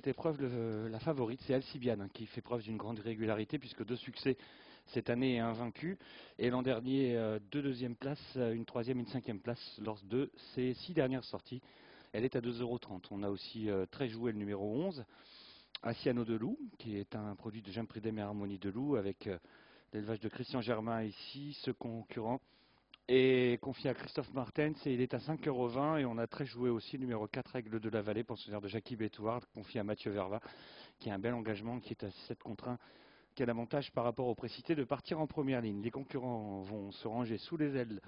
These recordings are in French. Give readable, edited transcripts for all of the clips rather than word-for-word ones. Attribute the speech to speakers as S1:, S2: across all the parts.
S1: Cette épreuve, la favorite, c'est Alcibiade, qui fait preuve d'une grande régularité, puisque 2 succès cette année et un vaincu. Et l'an dernier, 2 deuxièmes places, une troisième et une cinquième place lors de ses 6 dernières sorties. Elle est à 2,30 €. On a aussi très joué le numéro 11, Assiano de Loup, qui est un produit de Jean Pridem et Harmonie de Loup, avec l'élevage de Christian Germain ici, ce concurrent est confié à Christophe Martens et il est à 5,20 € et on a très joué aussi le numéro 4 Aigle de la Vallée, pensionnaire de Jackie Bétouard, confié à Mathieu Verva, qui a un bel engagement, qui est à 7,1 €, qui a l'avantage par rapport aux précités de partir en première ligne. Les concurrents vont se ranger sous les ailes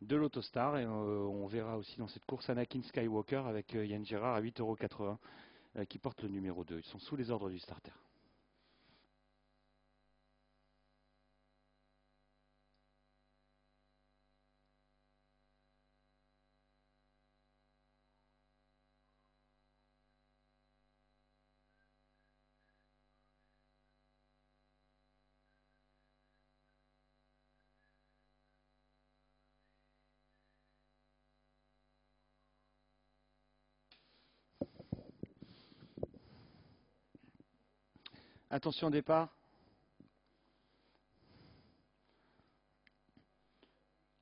S1: de l'Autostar et on verra aussi dans cette course Anakin Skywalker avec Yann Gérard à 8,80 € qui porte le numéro 2. Ils sont sous les ordres du starter. Attention au départ.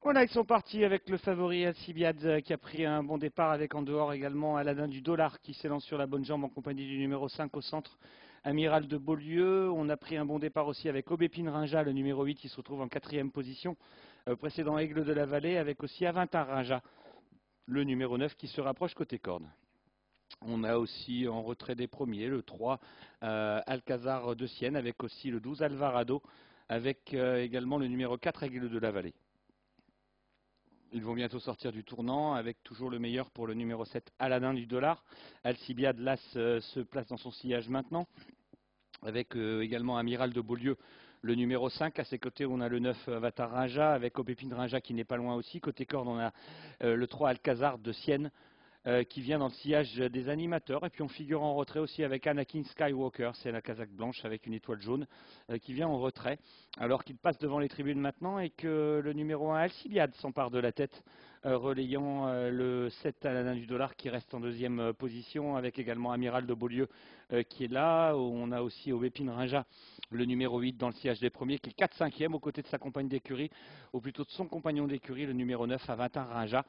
S1: Voilà, ils sont partis avec le favori Alcibiade qui a pris un bon départ avec en dehors également Aladin du Dollar qui s'élance sur la bonne jambe en compagnie du numéro 5 au centre, Amiral de Beaulieu. On a pris un bon départ aussi avec Aubépine Rinja, le numéro 8 qui se retrouve en quatrième position. Précédent Aigle de la Vallée avec aussi Aventin Rinja, le numéro 9 qui se rapproche côté corde. On a aussi en retrait des premiers le 3 Alcazar de Sienne avec aussi le 12 Alvarado avec également le numéro 4 Aigle de la Vallée. Ils vont bientôt sortir du tournant avec toujours le meilleur pour le numéro 7 Aladin du Dollar. Alcibiade là se place dans son sillage maintenant avec également Amiral de Beaulieu, le numéro 5. À ses côtés, on a le 9 Avatar Raja avec Aubépine Rinja qui n'est pas loin aussi. Côté corde, on a le 3 Alcazar de Sienne qui vient dans le sillage des animateurs. Et puis on figure en retrait aussi avec Anakin Skywalker, c'est la casaque blanche avec une étoile jaune qui vient en retrait, alors qu'il passe devant les tribunes maintenant et que le numéro 1 Alcibiade s'empare de la tête, relayant le 7 Aladin du Dollar qui reste en deuxième position, avec également Amiral de Beaulieu qui est là. On a aussi Aubépine Rinja, le numéro 8 dans le sillage des premiers, qui est 4/5e aux côtés de sa compagne d'écurie, ou plutôt de son compagnon d'écurie, le numéro 9 Aventin Rinja,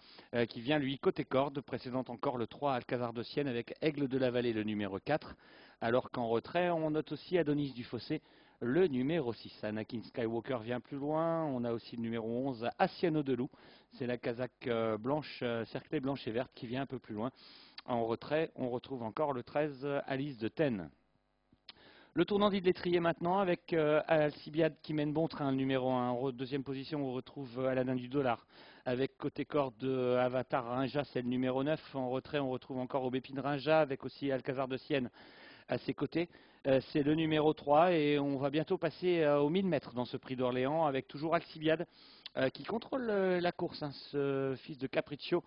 S1: qui vient lui côté corde, précédant encore le 3 Alcazar de Sienne avec Aigle de la Vallée, le numéro 4, alors qu'en retrait, on note aussi Adonis du Fossé, le numéro 6. Anakin Skywalker vient plus loin. On a aussi le numéro 11, Assiano de Loup. C'est la casaque blanche, cerclée blanche et verte qui vient un peu plus loin. En retrait, on retrouve encore le 13, Alice de Tenne. Le tournant dit de l'étrier maintenant avec Alcibiade qui mène bon train, le numéro 1. En deuxième position, on retrouve Aladin du Dollar. Avec côté corde Avatar Rinja, c'est le numéro 9. En retrait, on retrouve encore Aubépine Rinja avec aussi Alcazar de Sienne à ses côtés. C'est le numéro 3 et on va bientôt passer aux 1000 mètres dans ce prix d'Orléans avec toujours Alcibiade qui contrôle la course, ce fils de Capriccio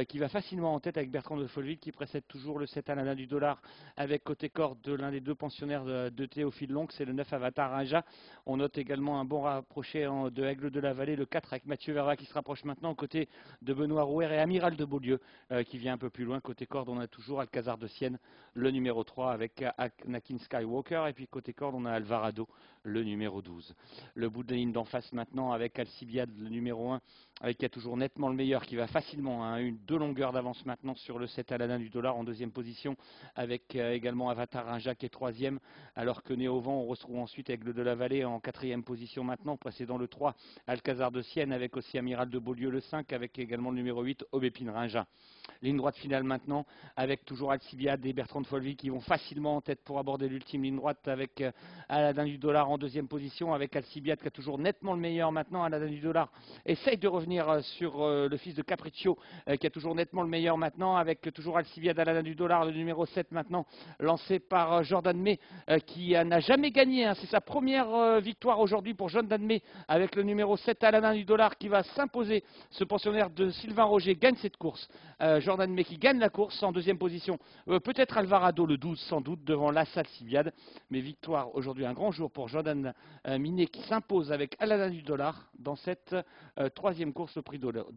S1: qui va facilement en tête avec Bertrand de Folleville qui précède toujours le 7 Aladin du Dollar avec côté corde de l'un des deux pensionnaires de Théophile Long, c'est le 9 Avatar Raja. On note également un bon rapproché de Aigle de la Vallée, le 4 avec Mathieu Verva qui se rapproche maintenant aux côtés de Benoît Rouer et Amiral de Beaulieu qui vient un peu plus loin. Côté corde, on a toujours Alcazar de Sienne, le numéro 3 avec Anakin Skywalker, et puis côté corde, on a Alvarado, le numéro 12. Le bout de la ligne d'en face maintenant avec Alcibiade, le numéro 1, qui a toujours nettement le meilleur, qui va facilement, deux longueurs d'avance maintenant sur le 7 Aladin du Dollar en deuxième position, avec également Avatar Rinja qui est troisième, alors que Néovent, on retrouve ensuite Aigle de la Vallée en quatrième position maintenant, précédant le 3 Alcazar de Sienne, avec aussi Amiral de Beaulieu le 5, avec également le numéro 8 Aubépine Rinja. Ligne droite finale maintenant, avec toujours Alcibiade et Bertrand de Folleville qui vont facilement en tête pour aborder l'ultime ligne droite, avec Aladin du Dollar en deuxième position, avec Alcibiade qui a toujours nettement le meilleur maintenant. Aladin du Dollar essaye de revenir sur le fils de Capriccio qui a toujours nettement le meilleur maintenant, avec toujours Alcibiade, Aladin du Dollar, le numéro 7 maintenant, lancé par Jordan May qui n'a jamais gagné. C'est sa première victoire aujourd'hui pour Jordan May, avec le numéro 7 Aladin du Dollar qui va s'imposer. Ce pensionnaire de Sylvain Roger gagne cette course. Jordan May qui gagne la course en deuxième position. Peut-être Alvarado le 12 sans doute devant l'As Alcibiade. Mais victoire aujourd'hui, un grand jour pour Jordan Minet qui s'impose avec Aladin du Dollar dans cette troisième course au prix d'Orléans.